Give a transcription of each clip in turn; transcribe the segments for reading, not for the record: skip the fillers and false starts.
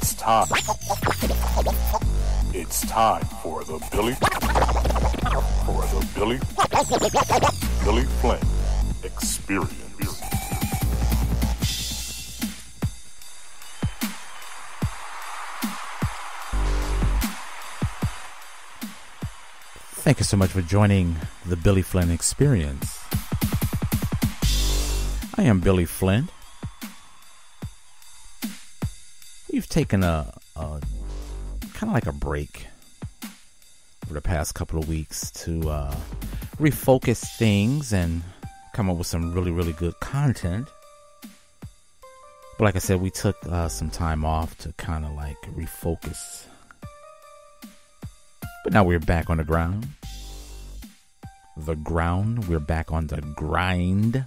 It's time. It's time for the Billy Flynn Experience. Thank you so much for joining the Billy Flynn Experience. I am Billy Flynn. We've taken a kind of like a break over the past couple of weeks to refocus things and come up with some really good content. But like I said, we took some time off to kind of like refocus. But now we're back on the ground. We're back on the grind.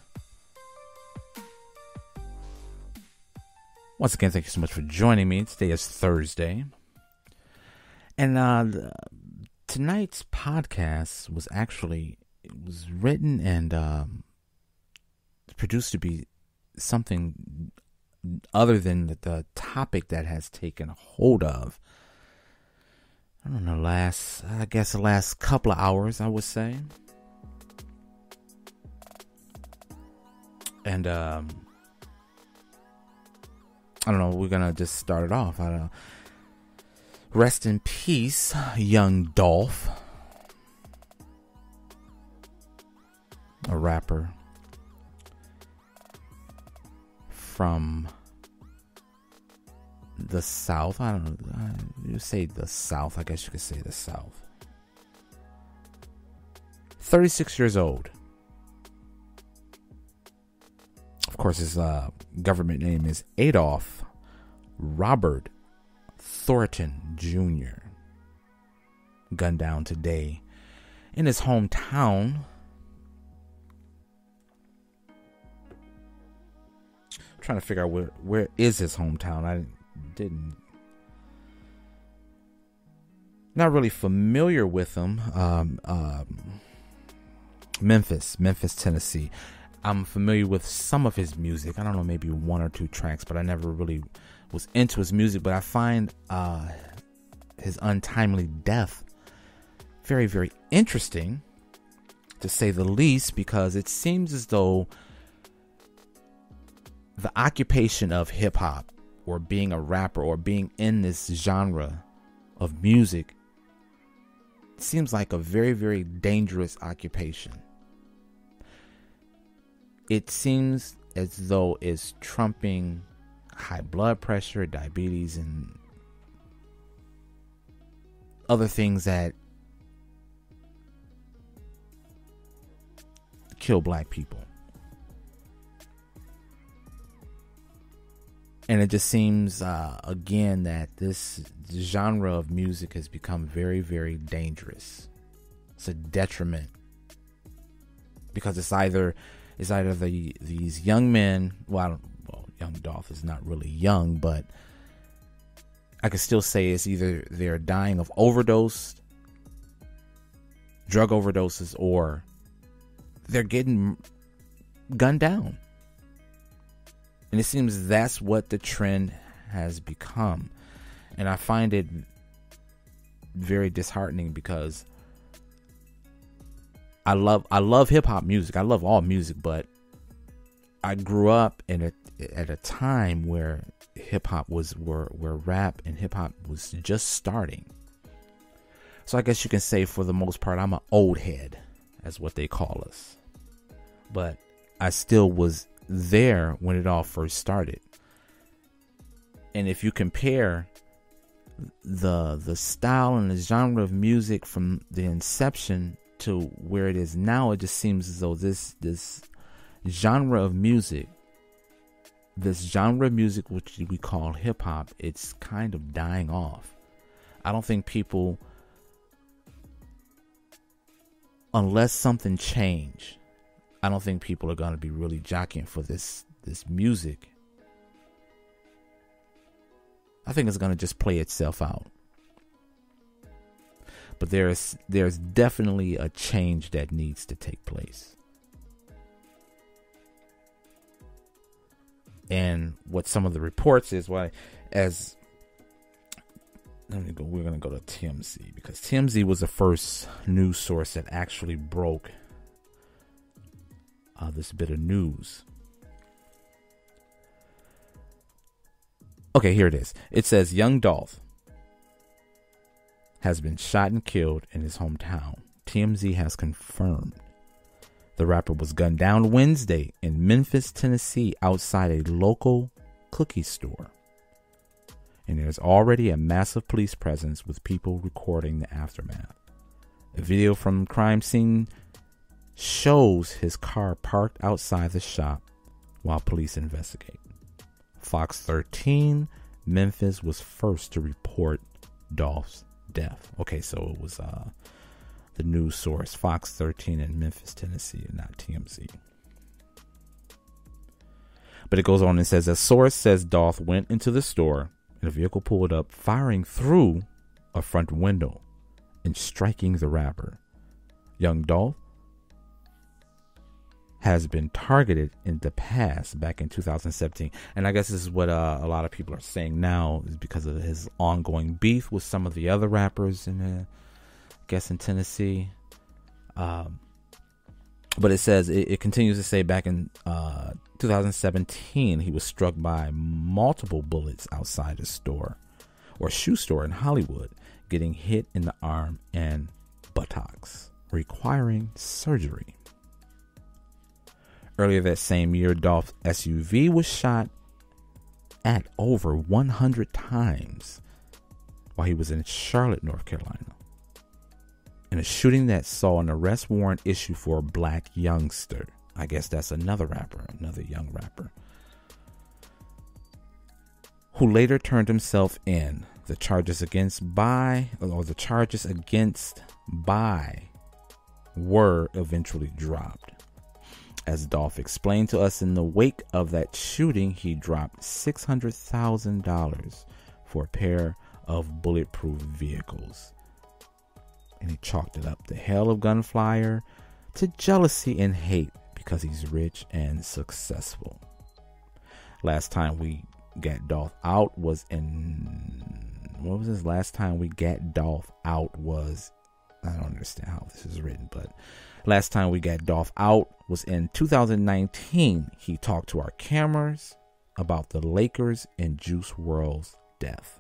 Once again, thank you so much for joining me. Today is Thursday. And tonight's podcast was written and produced to be something other than the topic that has taken hold of. I don't know, the last couple of hours, I would say. And, I don't know, we're going to just start it off. I don't know. Rest in peace, Young Dolph. A rapper from the South. I don't know. You say the South. I guess you could say the South. 36 years old. Of course, his government name is Adolph Robert Thornton Jr. Gunned down today in his hometown. I'm trying to figure out where is his hometown. I didn't. Not really familiar with him. Memphis, Tennessee. I'm familiar with some of his music. I don't know, maybe one or two tracks, but I never really was into his music. But I find his untimely death very interesting, to say the least, because it seems as though the occupation of hip hop, or being a rapper, or being in this genre of music, seems like a very dangerous occupation. It seems as though it's trumping high blood pressure, diabetes, and other things that kill black people. And it just seems, again, that this genre of music has become very dangerous. It's a detriment. Because it's either these young men, Young Dolph is not really young, but I could still say it's either they're dying of overdose, drug overdoses, or they're getting gunned down. And it seems that's what the trend has become. And I find it very disheartening, because I love hip hop music. I love all music, but I grew up at a time where hip hop where rap and hip hop was just starting. So I guess you can say, for the most part, I'm an old head, as what they call us. But I still was there when it all first started. And if you compare the style and the genre of music from the inception to where it is now, it just seems as though this genre of music, which we call hip hop, it's kind of dying off. I don't think people, unless something change, I don't think people are going to be really jockeying for this music. I think it's going to just play itself out. But there's definitely a change that needs to take place. And what some of the reports is, why, as We're gonna go to TMZ because TMZ was the first news source that actually broke this bit of news. Okay, here it is. It says Young Dolph has been shot and killed in his hometown. TMZ has confirmed. The rapper was gunned down Wednesday in Memphis, Tennessee, outside a local cookie store. And there's already a massive police presence with people recording the aftermath. A video from the crime scene shows his car parked outside the shop while police investigate. Fox 13 Memphis was first to report Dolph's death. Okay, so it was the news source Fox 13 in Memphis, Tennessee, not TMZ. But it goes on and says, a source says Dolph went into the store and a vehicle pulled up, firing through a front window and striking the rapper. Young Dolph has been targeted in the past, back in 2017. And I guess this is what a lot of people are saying now, is because of his ongoing beef with some of the other rappers in Tennessee. But it says, it continues to say back in 2017, he was struck by multiple bullets outside a store or shoe store in Hollywood, getting hit in the arm and buttocks, requiring surgery. Earlier that same year, Dolph's SUV was shot at over 100 times while he was in Charlotte, North Carolina, in a shooting that saw an arrest warrant issued for a black youngster. I guess that's another young rapper, who later turned himself in. The charges against By were eventually dropped. As Dolph explained to us, in the wake of that shooting, he dropped $600,000 for a pair of bulletproof vehicles. And he chalked it up, the hell of gunfire, to jealousy and hate because he's rich and successful. Last time we got Dolph out was last time we got Dolph out was, I don't understand how this is written, but last time we got Dolph out was in 2019. He talked to our cameras about the Lakers and Juice WRLD's death.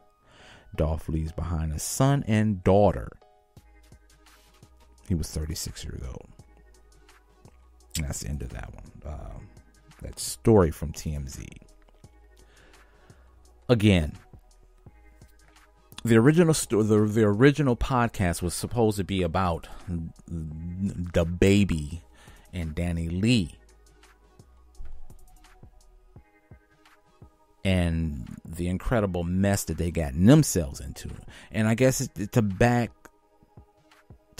Dolph leaves behind a son and daughter. He was 36 years old. And that's the end of that one. That story from TMZ. Again, the original podcast was supposed to be about the baby and Danny Lee, and the incredible mess that they got themselves into. And I guess to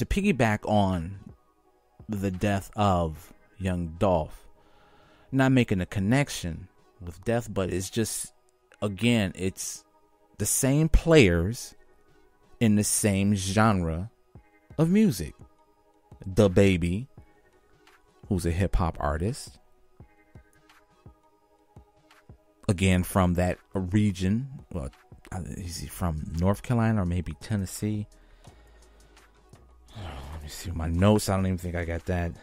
piggyback on the death of Young Dolph, not making a connection with death, but it's just, again, it's the same players in the same genre of music. The Baby, who's a hip hop artist, again from that region. Well, is he from North Carolina or maybe Tennessee? Let me see my notes. I don't even think I got that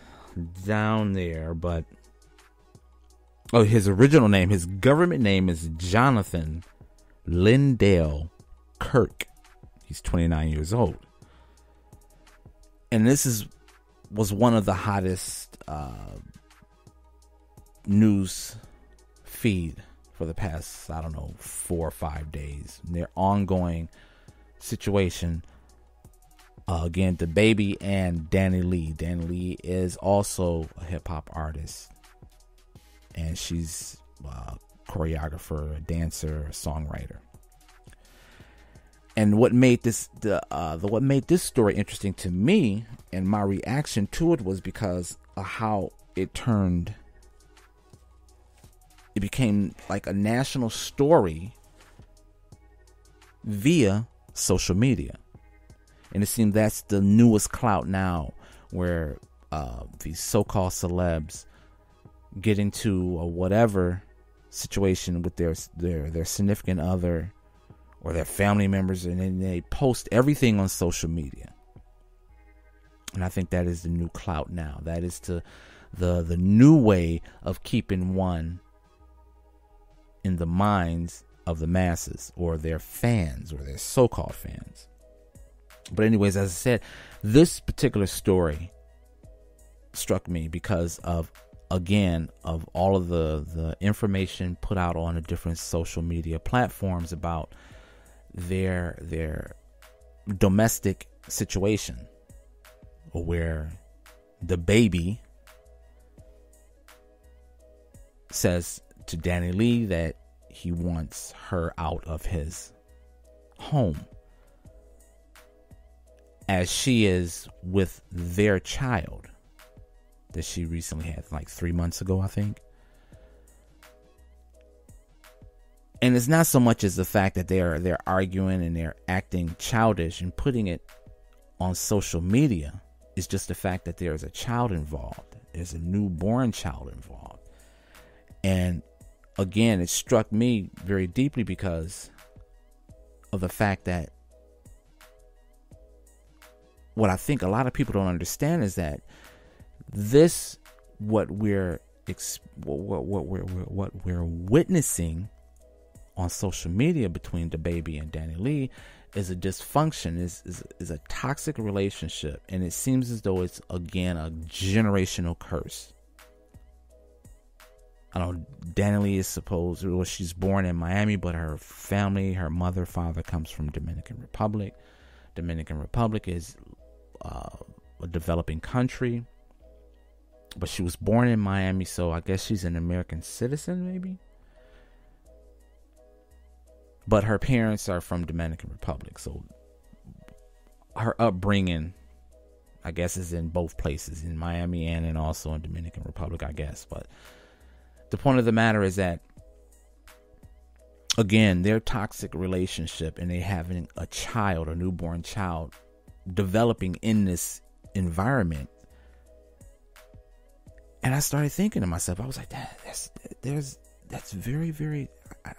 down there, but his original name, his government name is Jonathan Lindell Kirk. He's 29 years old. And this was one of the hottest news feed for the past, 4 or 5 days. Their ongoing situation. Again, the Baby and Danny Lee. Danny Lee is also a hip hop artist, and she's a choreographer, a dancer, a songwriter. And what made this story interesting to me, and my reaction to it, was because of how it became like a national story via social media. And it seems that's the newest clout now, where these so-called celebs get into a whatever situation with their significant other or their family members, and then they post everything on social media. And I think that is the new clout now. That is the new way of keeping one in the minds of the masses, or their fans, or their so-called fans. But anyways, as I said, this particular story struck me because of, again, of all of the information put out on the different social media platforms about their domestic situation, where the baby says to Danny Lee that he wants her out of his home, as she is with their child that she recently had, like 3 months ago, I think. And it's not so much as the fact that they're arguing and they're acting childish and putting it on social media. It's just the fact that there's a child involved. There's a newborn child involved. And again, it struck me very deeply because of the fact that what I think a lot of people don't understand is that this, what we're witnessing on social media between DaBaby and Danny Lee is a dysfunction, is a toxic relationship, and it seems as though it's, again, a generational curse. I know Danny Lee is supposed, well, she's born in Miami, but her family, her mother, father comes from Dominican Republic. Dominican Republic is a developing country, but she was born in Miami, so I guess she's an American citizen, maybe. But her parents are from Dominican Republic, so her upbringing, I guess, is in both places, in Miami and also in Dominican Republic, I guess. But the point of the matter is that, again, their toxic relationship and they having a child, a newborn child, developing in this environment. And I started thinking to myself, I was like, that's very, very,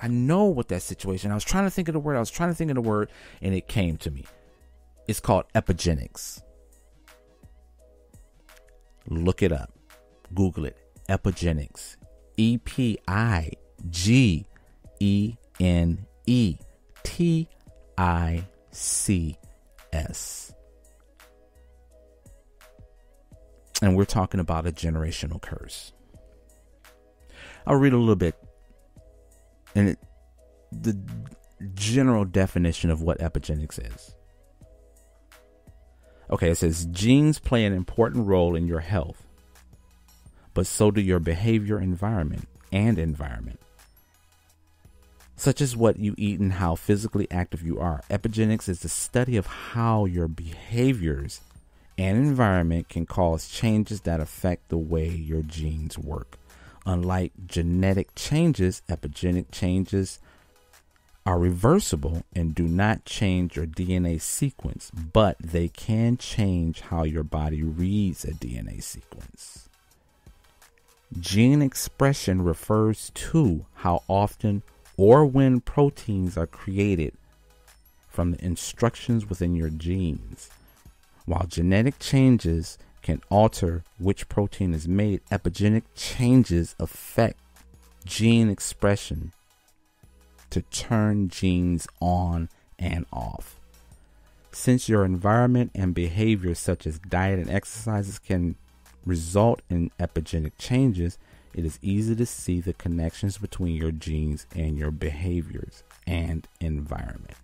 I know what that situation. I was trying to think of the word, and it came to me. It's called epigenetics. Look it up. Google it. Epigenetics. EPIGENETICS. And we're talking about a generational curse. I'll read a little bit. And the general definition of what epigenetics is. Okay, it says genes play an important role in your health, but so do your behavior, environment, such as what you eat and how physically active you are. Epigenetics is the study of how your behaviors and environment can cause changes that affect the way your genes work. Unlike genetic changes, epigenetic changes are reversible and do not change your DNA sequence, but they can change how your body reads a DNA sequence. Gene expression refers to how often or when proteins are created from the instructions within your genes. While genetic changes can alter which protein is made, epigenetic changes affect gene expression to turn genes on and off. Since your environment and behaviors such as diet and exercises can result in epigenetic changes, it is easy to see the connections between your genes and your behaviors and environment.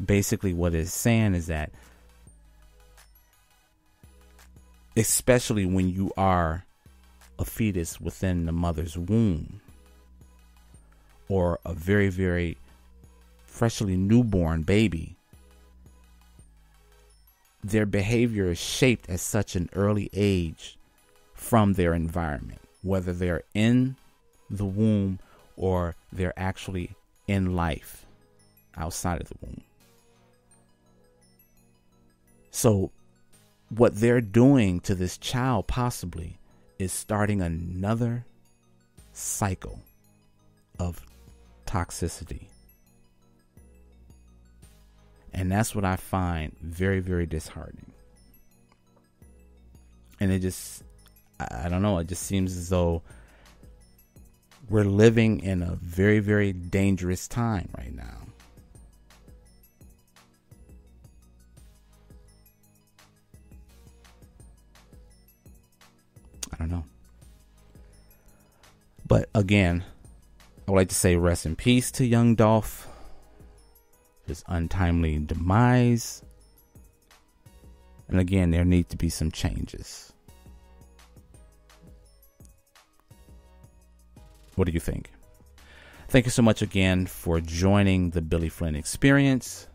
Basically, what it's saying is that, especially when you are a fetus within the mother's womb, or a very, very freshly newborn baby, their behavior is shaped at such an early age from their environment, whether they're in the womb or they're actually in life outside of the womb. So what they're doing to this child possibly is starting another cycle of toxicity. And that's what I find very, very disheartening. And it just, I don't know, it just seems as though we're living in a very, very dangerous time right now. I don't know. But again, I would like to say rest in peace to Young Dolph. His untimely demise. And again, there need to be some changes. What do you think? Thank you so much again for joining the Billy Flynn Experience.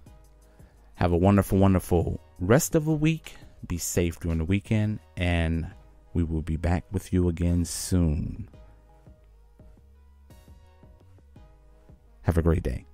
Have a wonderful, wonderful rest of the week. Be safe during the weekend, and we will be back with you again soon. Have a great day.